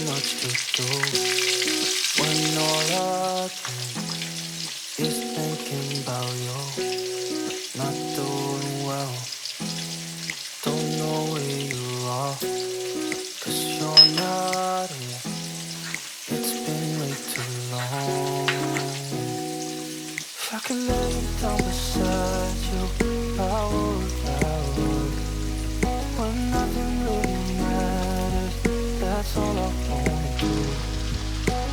much to do when all I do is thinking about you. Not doing well, don't know where you are, 'cause you're not here. It's been way too long. If I could lay down beside you, I would. When nothing really matters, that's all I wanna do.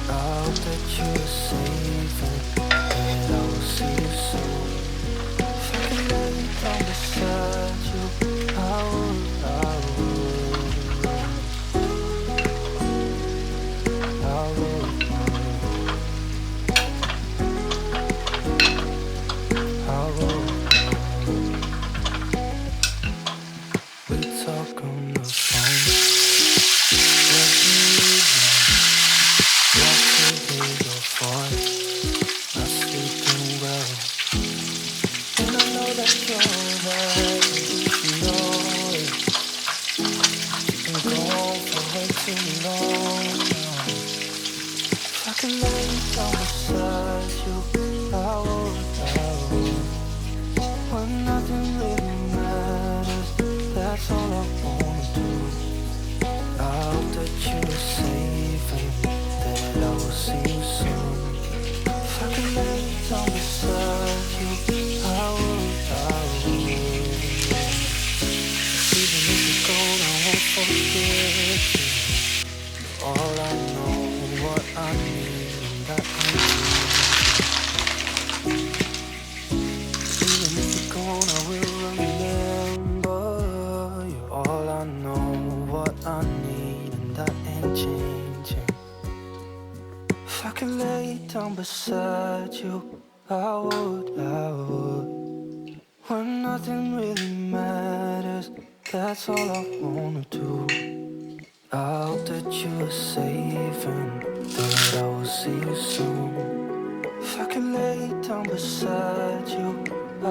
I hope that you're safe and that I will see you soon. If I could lay down beside you, I would. We talk on the phone every night. Love to hear your voice, not sleeping well. And I know that you're right, you know it. You've been gone for way too long now. If I could lay down beside you, I would. When nothing really matters, that's all I wanna do. I hope that you're safe and that I will see you soon. If I could lay down beside you, I would. Even if you're gone, I won't forget you. All I know, what I need, and that I need. Even if you're gone, I will remember. You're all I know, what I need, and that ain't changing. If I could lay down beside you, I would. When nothing really matters, that's all I wanna do. I hope that you're safe and that I will see you soon. If I could lay down beside you, I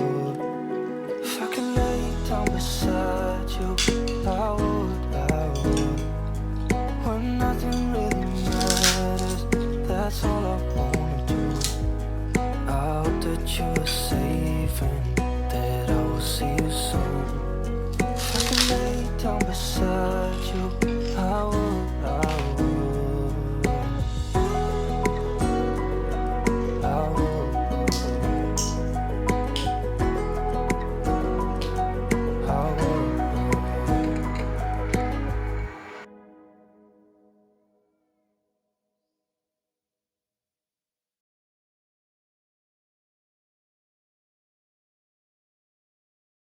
would. If I could lay down beside you, I would. When nothing really matters, that's all I wanna do. I hope that you're safe and that I will see you soon. If I could lay down beside